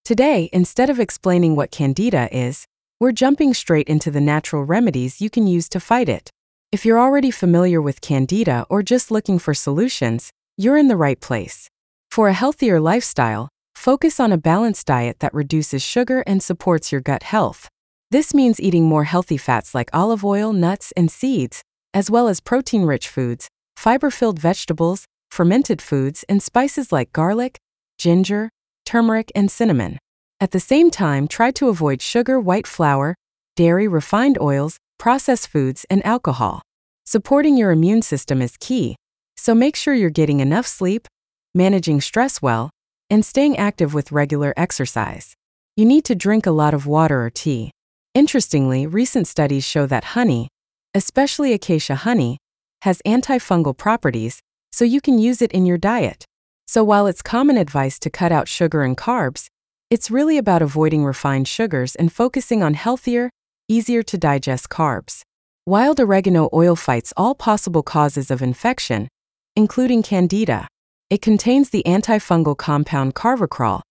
Today, instead of explaining what Candida is, we're jumping straight into the natural remedies you can use to fight it. If you're already familiar with Candida or just looking for solutions, you're in the right place. For a healthier lifestyle, focus on a balanced diet that reduces sugar and supports your gut health. This means eating more healthy fats like olive oil, nuts, and seeds, as well as protein-rich foods, fiber-filled vegetables, fermented foods, and spices like garlic, ginger, turmeric, and cinnamon. At the same time, try to avoid sugar, white flour, dairy, refined oils, processed foods, and alcohol. Supporting your immune system is key, so make sure you're getting enough sleep, managing stress well, and staying active with regular exercise. You need to drink a lot of water or tea. Interestingly, recent studies show that honey, especially acacia honey, has antifungal properties, so you can use it in your diet. So while it's common advice to cut out sugar and carbs, it's really about avoiding refined sugars and focusing on healthier, easier to digest carbs. Wild oregano oil fights all possible causes of infection, including Candida. It contains the antifungal compound carvacrol,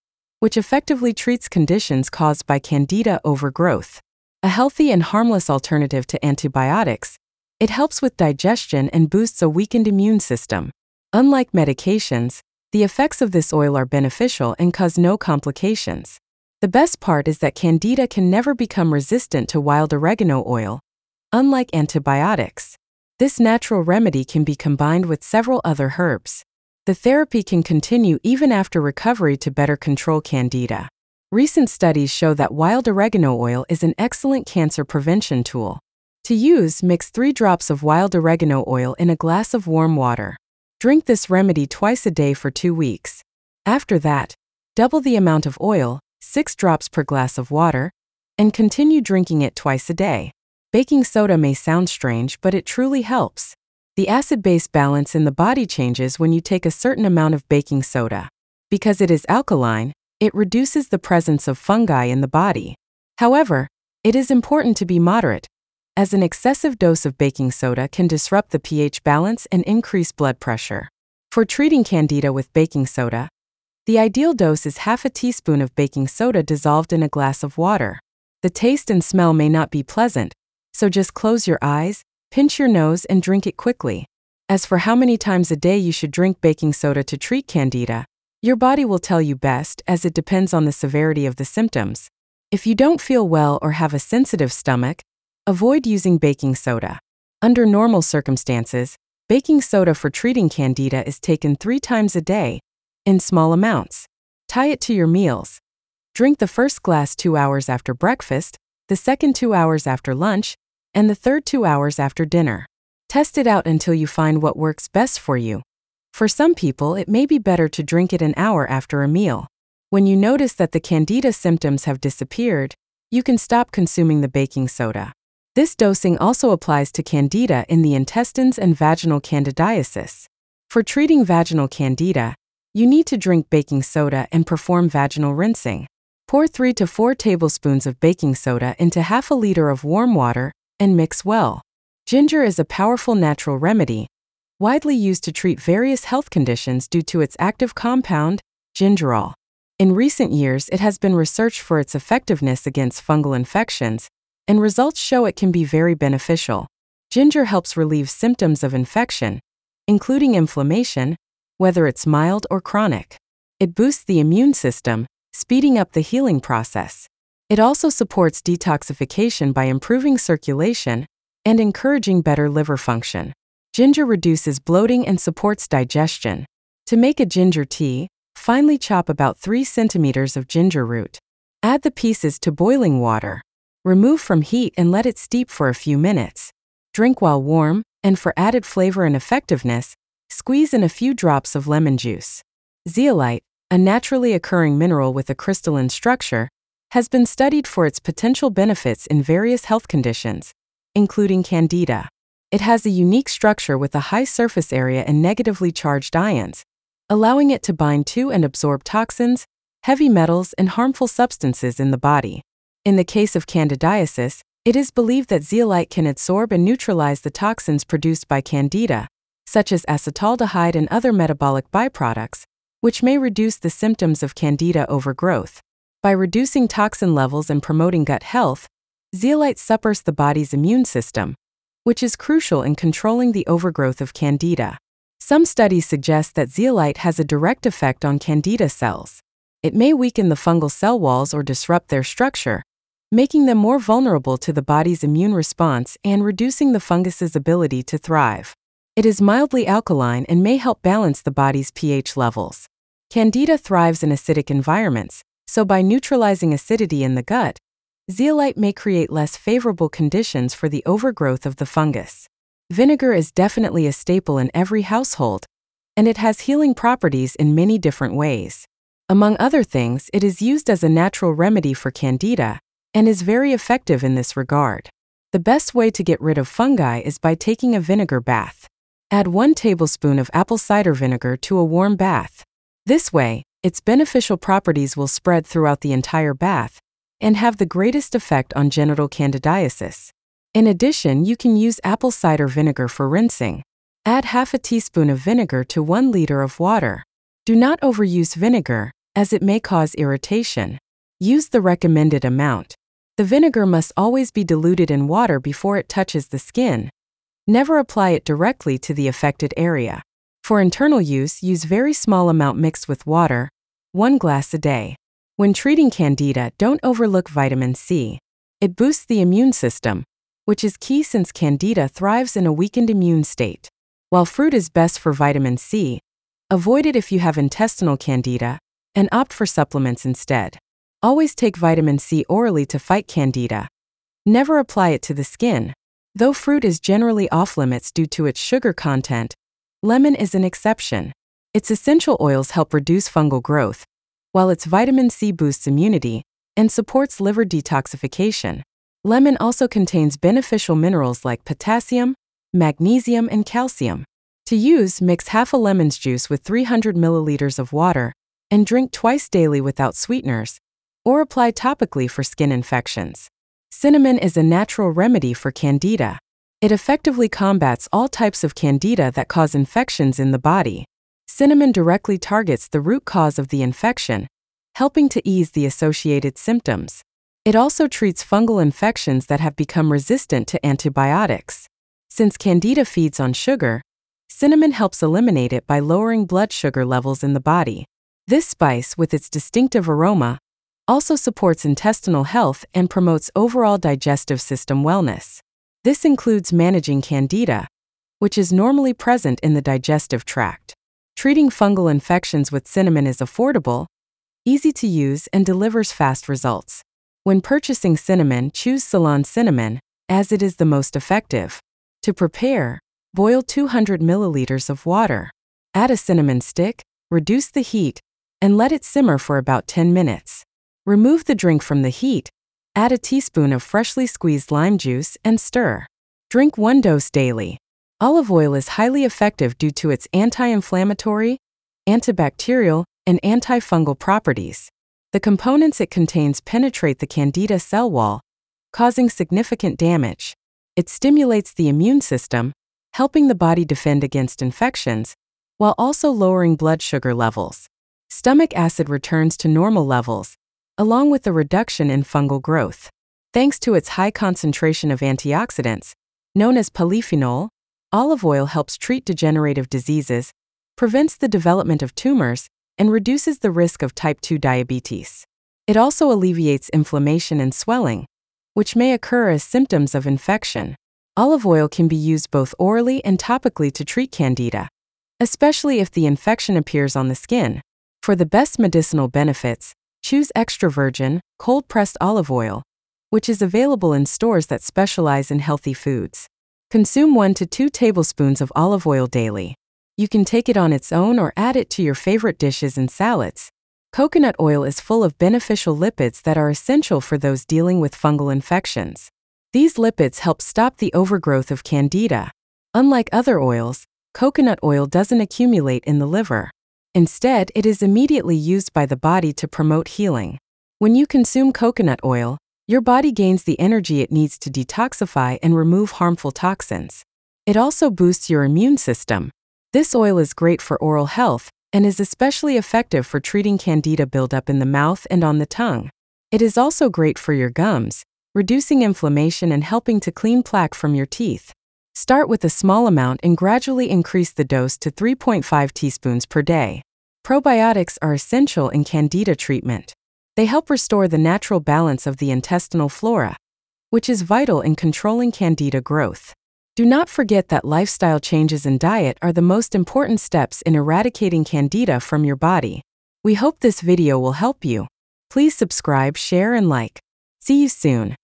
which effectively treats conditions caused by Candida overgrowth. A healthy and harmless alternative to antibiotics, it helps with digestion and boosts a weakened immune system. Unlike medications, the effects of this oil are beneficial and cause no complications. The best part is that Candida can never become resistant to wild oregano oil. Unlike antibiotics, this natural remedy can be combined with several other herbs. The therapy can continue even after recovery to better control Candida. Recent studies show that wild oregano oil is an excellent cancer prevention tool. To use, mix 3 drops of wild oregano oil in a glass of warm water. Drink this remedy twice a day for 2 weeks. After that, double the amount of oil, 6 drops per glass of water, and continue drinking it twice a day. Baking soda may sound strange, but it truly helps. The acid-base balance in the body changes when you take a certain amount of baking soda. Because it is alkaline, it reduces the presence of fungi in the body. However, it is important to be moderate, as an excessive dose of baking soda can disrupt the pH balance and increase blood pressure. For treating Candida with baking soda, the ideal dose is half a teaspoon of baking soda dissolved in a glass of water. The taste and smell may not be pleasant, so just close your eyes, pinch your nose, and drink it quickly. As for how many times a day you should drink baking soda to treat Candida, your body will tell you best, as it depends on the severity of the symptoms. If you don't feel well or have a sensitive stomach, avoid using baking soda. Under normal circumstances, baking soda for treating Candida is taken 3 times a day, in small amounts. Tie it to your meals. Drink the first glass 2 hours after breakfast, the second 2 hours after lunch, and the third 2 hours after dinner. Test it out until you find what works best for you. For some people, it may be better to drink it an hour after a meal. When you notice that the Candida symptoms have disappeared, you can stop consuming the baking soda. This dosing also applies to Candida in the intestines and vaginal candidiasis. For treating vaginal Candida, you need to drink baking soda and perform vaginal rinsing. Pour 3 to 4 tablespoons of baking soda into half a liter of warm water and mix well. Ginger is a powerful natural remedy, widely used to treat various health conditions due to its active compound, gingerol. In recent years, it has been researched for its effectiveness against fungal infections, and results show it can be very beneficial. Ginger helps relieve symptoms of infection, including inflammation, whether it's mild or chronic. It boosts the immune system, speeding up the healing process. It also supports detoxification by improving circulation and encouraging better liver function. Ginger reduces bloating and supports digestion. To make a ginger tea, finely chop about 3 centimeters of ginger root. Add the pieces to boiling water. Remove from heat and let it steep for a few minutes. Drink while warm, and for added flavor and effectiveness, squeeze in a few drops of lemon juice. Zeolite, a naturally occurring mineral with a crystalline structure, has been studied for its potential benefits in various health conditions, including Candida. It has a unique structure with a high surface area and negatively charged ions, allowing it to bind to and absorb toxins, heavy metals, and harmful substances in the body. In the case of candidiasis, it is believed that zeolite can absorb and neutralize the toxins produced by Candida, such as acetaldehyde and other metabolic byproducts, which may reduce the symptoms of Candida overgrowth. By reducing toxin levels and promoting gut health, zeolite supports the body's immune system, which is crucial in controlling the overgrowth of Candida. Some studies suggest that zeolite has a direct effect on Candida cells. It may weaken the fungal cell walls or disrupt their structure, making them more vulnerable to the body's immune response and reducing the fungus's ability to thrive. It is mildly alkaline and may help balance the body's pH levels. Candida thrives in acidic environments, so by neutralizing acidity in the gut, zeolite may create less favorable conditions for the overgrowth of the fungus. Vinegar is definitely a staple in every household, and it has healing properties in many different ways. Among other things, it is used as a natural remedy for Candida and is very effective in this regard. The best way to get rid of fungi is by taking a vinegar bath. Add 1 tablespoon of apple cider vinegar to a warm bath. This way, its beneficial properties will spread throughout the entire bath and have the greatest effect on genital candidiasis. In addition, you can use apple cider vinegar for rinsing. Add half a teaspoon of vinegar to 1 liter of water. Do not overuse vinegar, as it may cause irritation. Use the recommended amount. The vinegar must always be diluted in water before it touches the skin. Never apply it directly to the affected area. For internal use, use very small amount mixed with water, 1 glass a day. When treating Candida, don't overlook vitamin C. It boosts the immune system, which is key since Candida thrives in a weakened immune state. While fruit is best for vitamin C, avoid it if you have intestinal Candida, and opt for supplements instead. Always take vitamin C orally to fight Candida. Never apply it to the skin. Though fruit is generally off-limits due to its sugar content, lemon is an exception. Its essential oils help reduce fungal growth, while its vitamin C boosts immunity and supports liver detoxification. Lemon also contains beneficial minerals like potassium, magnesium, and calcium. To use, mix half a lemon's juice with 300 milliliters of water and drink twice daily without sweeteners, or apply topically for skin infections. Cinnamon is a natural remedy for Candida. It effectively combats all types of Candida that cause infections in the body. Cinnamon directly targets the root cause of the infection, helping to ease the associated symptoms. It also treats fungal infections that have become resistant to antibiotics. Since Candida feeds on sugar, cinnamon helps eliminate it by lowering blood sugar levels in the body. This spice, with its distinctive aroma, also supports intestinal health and promotes overall digestive system wellness. This includes managing Candida, which is normally present in the digestive tract. Treating fungal infections with cinnamon is affordable, easy to use, and delivers fast results. When purchasing cinnamon, choose Ceylon cinnamon, as it is the most effective. To prepare, boil 200 milliliters of water. Add a cinnamon stick, reduce the heat, and let it simmer for about 10 minutes. Remove the drink from the heat, add a teaspoon of freshly squeezed lime juice, and stir. Drink 1 dose daily. Olive oil is highly effective due to its anti-inflammatory, antibacterial, and antifungal properties. The components it contains penetrate the Candida cell wall, causing significant damage. It stimulates the immune system, helping the body defend against infections, while also lowering blood sugar levels. Stomach acid returns to normal levels, along with a reduction in fungal growth. Thanks to its high concentration of antioxidants, known as polyphenol, olive oil helps treat degenerative diseases, prevents the development of tumors, and reduces the risk of type 2 diabetes. It also alleviates inflammation and swelling, which may occur as symptoms of infection. Olive oil can be used both orally and topically to treat Candida, especially if the infection appears on the skin. For the best medicinal benefits, choose extra virgin, cold-pressed olive oil, which is available in stores that specialize in healthy foods. Consume 1 to 2 tablespoons of olive oil daily. You can take it on its own or add it to your favorite dishes and salads. Coconut oil is full of beneficial lipids that are essential for those dealing with fungal infections. These lipids help stop the overgrowth of Candida. Unlike other oils, coconut oil doesn't accumulate in the liver. Instead, it is immediately used by the body to promote healing. When you consume coconut oil, your body gains the energy it needs to detoxify and remove harmful toxins. It also boosts your immune system. This oil is great for oral health, and is especially effective for treating candida buildup in the mouth and on the tongue. It is also great for your gums, reducing inflammation and helping to clean plaque from your teeth. Start with a small amount and gradually increase the dose to 3.5 teaspoons per day. Probiotics are essential in candida treatment. They help restore the natural balance of the intestinal flora, which is vital in controlling candida growth. Do not forget that lifestyle changes in diet are the most important steps in eradicating candida from your body. We hope this video will help you. Please subscribe, share, and like. See you soon.